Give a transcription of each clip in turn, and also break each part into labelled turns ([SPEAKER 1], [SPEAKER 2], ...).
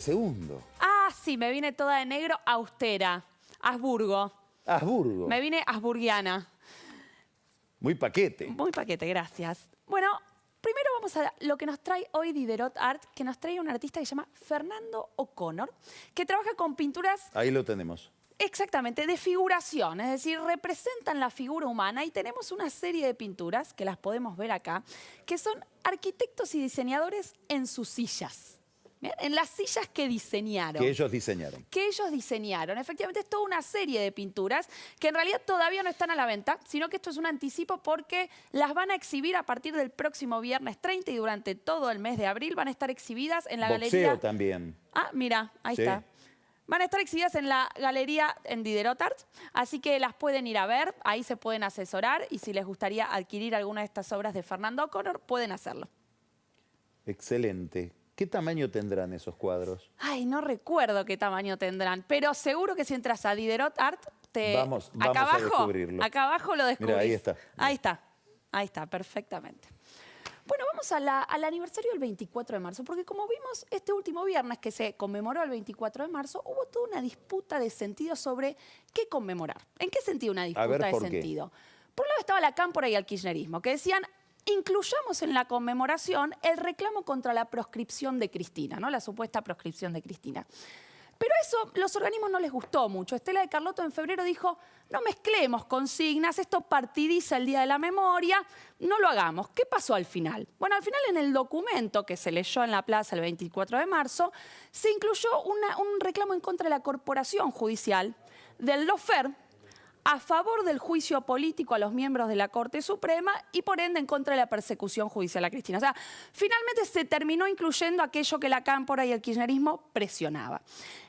[SPEAKER 1] Segundo.
[SPEAKER 2] Ah, sí, me vine toda de negro, austera. Habsburgo.
[SPEAKER 1] Habsburgo.
[SPEAKER 2] Me vine habsburgiana.
[SPEAKER 1] Muy paquete.
[SPEAKER 2] Muy paquete, gracias. Bueno, primero vamos a lo que nos trae hoy Diderot Art, que nos trae un artista que se llama Fernando O'Connor, que trabaja con pinturas...
[SPEAKER 1] Ahí lo tenemos.
[SPEAKER 2] Exactamente, de figuración, es decir, representan la figura humana y tenemos una serie de pinturas, que las podemos ver acá, que son arquitectos y diseñadores en sus sillas. ¿Bien? En las sillas que diseñaron.
[SPEAKER 1] Que ellos diseñaron.
[SPEAKER 2] Que ellos diseñaron. Efectivamente, es toda una serie de pinturas que en realidad todavía no están a la venta, sino que esto es un anticipo porque las van a exhibir a partir del próximo viernes 30 y durante todo el mes de abril van a estar exhibidas en la
[SPEAKER 1] Boxeo
[SPEAKER 2] galería...
[SPEAKER 1] también.
[SPEAKER 2] Ah, mira, ahí
[SPEAKER 1] Sí.
[SPEAKER 2] está. Van a estar exhibidas en la galería en Diderot Art, así que las pueden ir a ver, ahí se pueden asesorar y si les gustaría adquirir alguna de estas obras de Fernando O'Connor, pueden hacerlo.
[SPEAKER 1] Excelente. ¿Qué tamaño tendrán esos cuadros?
[SPEAKER 2] Ay, no recuerdo qué tamaño tendrán, pero seguro que si entras a Diderot Art,
[SPEAKER 1] Vamos
[SPEAKER 2] acá
[SPEAKER 1] a
[SPEAKER 2] abajo,
[SPEAKER 1] descubrirlo.
[SPEAKER 2] acá abajo lo descubrís.
[SPEAKER 1] Mira, ahí está.
[SPEAKER 2] Ahí está, perfectamente. Bueno, vamos al aniversario del 24 de marzo, porque como vimos este último viernes que se conmemoró el 24 de marzo, hubo toda una disputa de sentido sobre qué conmemorar. ¿En qué sentido una disputa de sentido? Por un lado estaba la cámpora y el kirchnerismo, que decían, incluyamos en la conmemoración el reclamo contra la proscripción de Cristina, ¿no? La supuesta proscripción de Cristina. Pero eso los organismos no les gustó mucho. Estela de Carlotto en febrero dijo, no mezclemos consignas, esto partidiza el Día de la Memoria, no lo hagamos. ¿Qué pasó al final? Bueno, al final en el documento que se leyó en la plaza el 24 de marzo, se incluyó un reclamo en contra de la corporación judicial del lawfare, a favor del juicio político a los miembros de la Corte Suprema y por ende en contra de la persecución judicial a Cristina. O sea, finalmente se terminó incluyendo aquello que la cámpora y el kirchnerismo presionaba.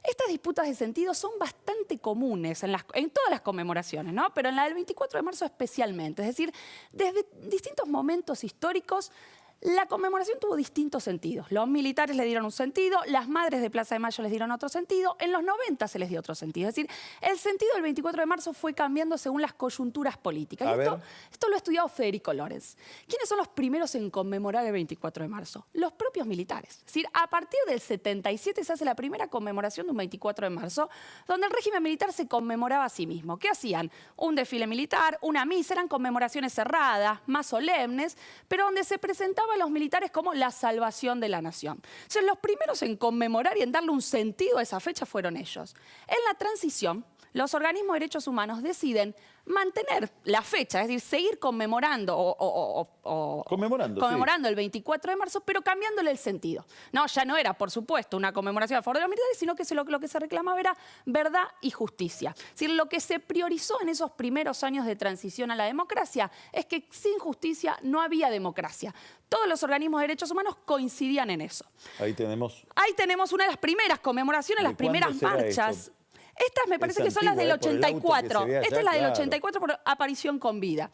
[SPEAKER 2] Estas disputas de sentido son bastante comunes en todas las conmemoraciones, ¿no? Pero en la del 24 de marzo especialmente. Es decir, desde distintos momentos históricos, la conmemoración tuvo distintos sentidos. Los militares le dieron un sentido, las madres de Plaza de Mayo les dieron otro sentido, en los 90 se les dio otro sentido. Es decir, el sentido del 24 de marzo fue cambiando según las coyunturas políticas. Y esto lo ha estudiado Federico Lorenz. ¿Quiénes son los primeros en conmemorar el 24 de marzo? Los propios militares. Es decir, a partir del 77 se hace la primera conmemoración de un 24 de marzo, donde el régimen militar se conmemoraba a sí mismo. ¿Qué hacían? Un desfile militar, una misa, eran conmemoraciones cerradas, más solemnes, pero donde se presentaba a los militares como la salvación de la nación. Entonces, los primeros en conmemorar y en darle un sentido a esa fecha fueron ellos. En la transición, los organismos de derechos humanos deciden mantener la fecha, es decir, seguir conmemorando conmemorando el 24 de marzo, pero cambiándole el sentido. No, ya no era, por supuesto, una conmemoración a favor de los militares, sino que lo que se reclamaba era verdad y justicia. Es decir, lo que se priorizó en esos primeros años de transición a la democracia es que sin justicia no había democracia. Todos los organismos de derechos humanos coincidían en eso.
[SPEAKER 1] Ahí tenemos
[SPEAKER 2] una de las primeras conmemoraciones, las primeras marchas.
[SPEAKER 1] Esto?
[SPEAKER 2] Estas me parece que son las del 84. Esta es la del 84 por aparición con vida.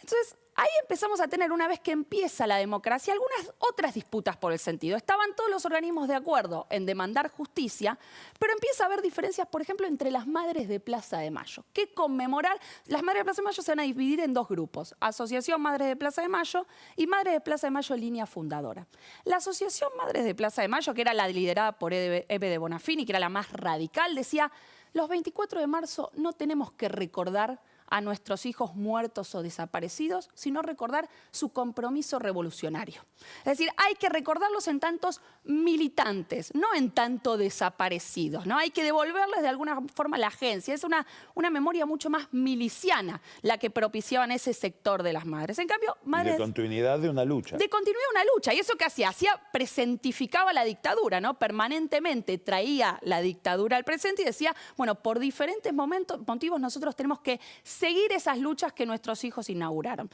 [SPEAKER 2] Entonces, ahí empezamos a tener, una vez que empieza la democracia, algunas otras disputas por el sentido. Estaban todos los organismos de acuerdo en demandar justicia, pero empieza a haber diferencias, por ejemplo, entre las madres de Plaza de Mayo. ¿Qué conmemorar? Las madres de Plaza de Mayo se van a dividir en dos grupos. Asociación Madres de Plaza de Mayo y Madres de Plaza de Mayo Línea Fundadora. La Asociación Madres de Plaza de Mayo, que era la liderada por Eve de Bonafini, que era la más radical, decía, los 24 de marzo no tenemos que recordar a nuestros hijos muertos o desaparecidos, sino recordar su compromiso revolucionario. Es decir, hay que recordarlos en tantos militantes, no en tanto desaparecidos, ¿no? Hay que devolverles de alguna forma la agencia. Es una memoria mucho más miliciana la que propiciaban ese sector de las madres. En cambio, madres...
[SPEAKER 1] de continuidad de una lucha.
[SPEAKER 2] De continuidad de una lucha. ¿Y eso qué hacía? Presentificaba la dictadura, ¿no? Permanentemente traía la dictadura al presente y decía, bueno, por diferentes motivos nosotros tenemos que seguir esas luchas que nuestros hijos inauguraron.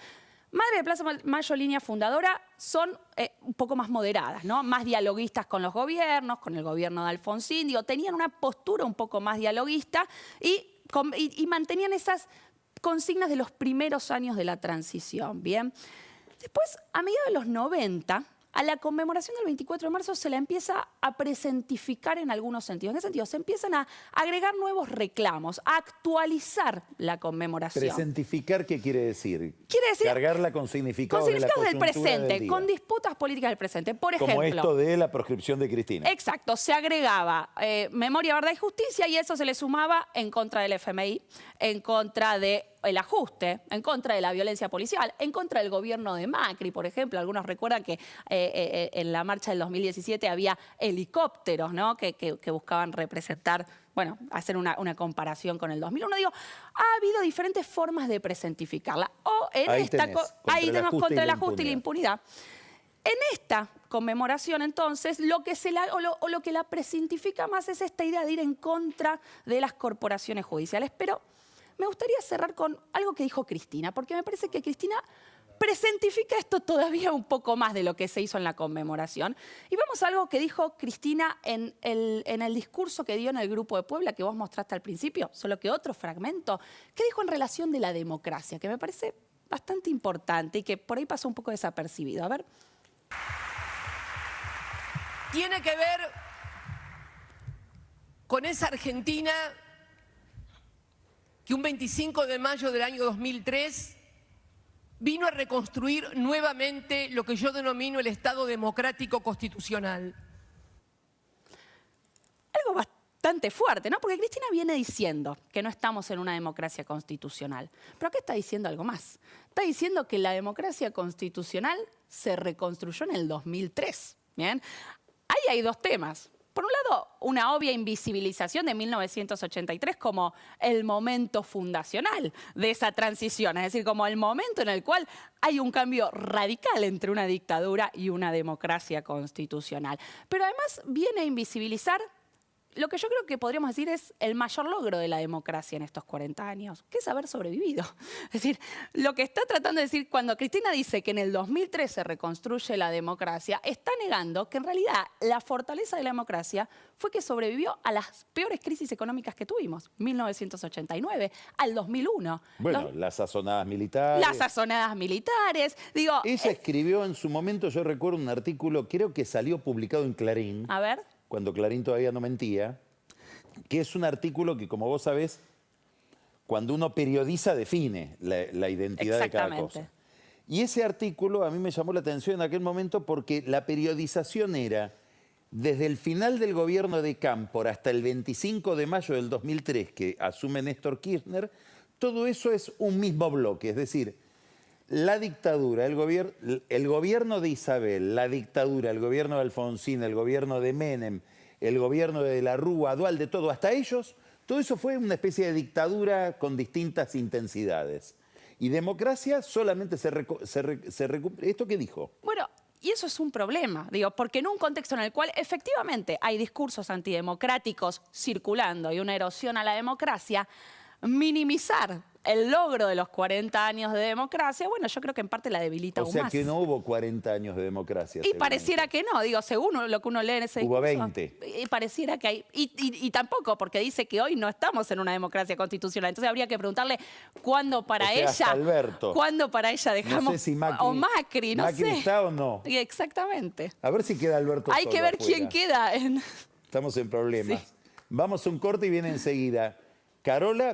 [SPEAKER 2] Madres de Plaza Mayo Línea Fundadora son un poco más moderadas, ¿no? Más dialoguistas con los gobiernos, con el gobierno de Alfonsín, tenían una postura un poco más dialoguista y mantenían esas consignas de los primeros años de la transición, ¿bien? Después, a mediados de los 90, a la conmemoración del 24 de marzo se la empieza a presentificar en algunos sentidos. ¿En qué sentido? Se empiezan a agregar nuevos reclamos, a actualizar la conmemoración.
[SPEAKER 1] ¿Presentificar qué quiere decir?
[SPEAKER 2] Quiere decir
[SPEAKER 1] cargarla con significados,
[SPEAKER 2] con significados
[SPEAKER 1] de
[SPEAKER 2] del
[SPEAKER 1] la coyuntura
[SPEAKER 2] presente,
[SPEAKER 1] del día.
[SPEAKER 2] con disputas políticas del presente. Por ejemplo,
[SPEAKER 1] Como esto de la proscripción de Cristina.
[SPEAKER 2] exacto, se agregaba memoria, verdad y justicia y eso se le sumaba en contra del FMI, en contra del ajuste, en contra de la violencia policial, en contra del gobierno de Macri, por ejemplo. Algunos recuerdan que en la marcha del 2017 había helicópteros, ¿no? que buscaban representar, bueno, hacer una comparación con el 2001. Digo, ha habido diferentes formas de presentificarla. O en
[SPEAKER 1] Ahí
[SPEAKER 2] esta
[SPEAKER 1] tenés,
[SPEAKER 2] ahí tenemos contra el ajuste y la
[SPEAKER 1] impunidad.
[SPEAKER 2] impunidad. En esta conmemoración, entonces, lo que la presentifica más es esta idea de ir en contra de las corporaciones judiciales. Pero me gustaría cerrar con algo que dijo Cristina, porque me parece que Cristina presentifica esto todavía un poco más de lo que se hizo en la conmemoración. Y vamos a algo que dijo Cristina en el discurso que dio en el Grupo de Puebla, que vos mostraste al principio, solo que otro fragmento, que dijo en relación de la democracia, que me parece bastante importante y que por ahí pasó un poco desapercibido. A ver.
[SPEAKER 3] Tiene que ver con esa Argentina que un 25 de mayo del año 2003 vino a reconstruir nuevamente lo que yo denomino el Estado democrático constitucional.
[SPEAKER 2] Algo bastante fuerte, ¿no? Porque Cristina viene diciendo que no estamos en una democracia constitucional. Pero acá está diciendo algo más. Está diciendo que la democracia constitucional se reconstruyó en el 2003. ¿Bien? Ahí hay dos temas. Por un lado, una obvia invisibilización de 1983 como el momento fundacional de esa transición, es decir, como el momento en el cual hay un cambio radical entre una dictadura y una democracia constitucional. Pero además viene a invisibilizar lo que yo creo que podríamos decir es el mayor logro de la democracia en estos 40 años, que es haber sobrevivido. Es decir, lo que está tratando de decir cuando Cristina dice que en el 2003 se reconstruye la democracia, está negando que en realidad la fortaleza de la democracia fue que sobrevivió a las peores crisis económicas que tuvimos, 1989, al 2001.
[SPEAKER 1] Bueno, las sazonadas militares.
[SPEAKER 2] Las sazonadas militares. Digo,
[SPEAKER 1] Ella escribió en su momento, yo recuerdo un artículo, creo que salió publicado en Clarín.
[SPEAKER 2] a ver.
[SPEAKER 1] Cuando Clarín todavía no mentía, que es un artículo que, como vos sabés, cuando uno periodiza define la identidad de cada cosa. Y ese artículo a mí me llamó la atención en aquel momento porque la periodización era desde el final del gobierno de Cámpora hasta el 25 de mayo del 2003, que asume Néstor Kirchner, todo eso es un mismo bloque, es decir, la dictadura, el gobierno de Isabel, la dictadura, el gobierno de Alfonsín, el gobierno de Menem, el gobierno de la Rúa, Duhalde, todo, hasta ellos, todo eso fue una especie de dictadura con distintas intensidades. Y democracia solamente se recupera. ¿Esto qué dijo?
[SPEAKER 2] Bueno, y eso es un problema, digo, porque en un contexto en el cual efectivamente hay discursos antidemocráticos circulando y una erosión a la democracia, minimizar el logro de los 40 años de democracia, bueno, yo creo que en parte la debilita aún más.
[SPEAKER 1] O sea que no hubo 40 años de democracia.
[SPEAKER 2] Y pareciera que no, digo, según lo que uno lee en ese discurso.
[SPEAKER 1] Hubo 20.
[SPEAKER 2] Y pareciera que hay. Y tampoco, porque dice que hoy no estamos en una democracia constitucional. Entonces habría que preguntarle cuándo para
[SPEAKER 1] O sea,
[SPEAKER 2] ella.
[SPEAKER 1] hasta Alberto.
[SPEAKER 2] ¿Cuándo para ella dejamos?
[SPEAKER 1] No sé si Macri,
[SPEAKER 2] o Macri, no
[SPEAKER 1] Macri
[SPEAKER 2] sé.
[SPEAKER 1] está o no.
[SPEAKER 2] Y exactamente.
[SPEAKER 1] A ver si queda Alberto
[SPEAKER 2] Hay
[SPEAKER 1] solo
[SPEAKER 2] que ver
[SPEAKER 1] afuera.
[SPEAKER 2] quién queda en.
[SPEAKER 1] Estamos en problemas.
[SPEAKER 2] Sí.
[SPEAKER 1] Vamos a un corte y viene enseguida Carola.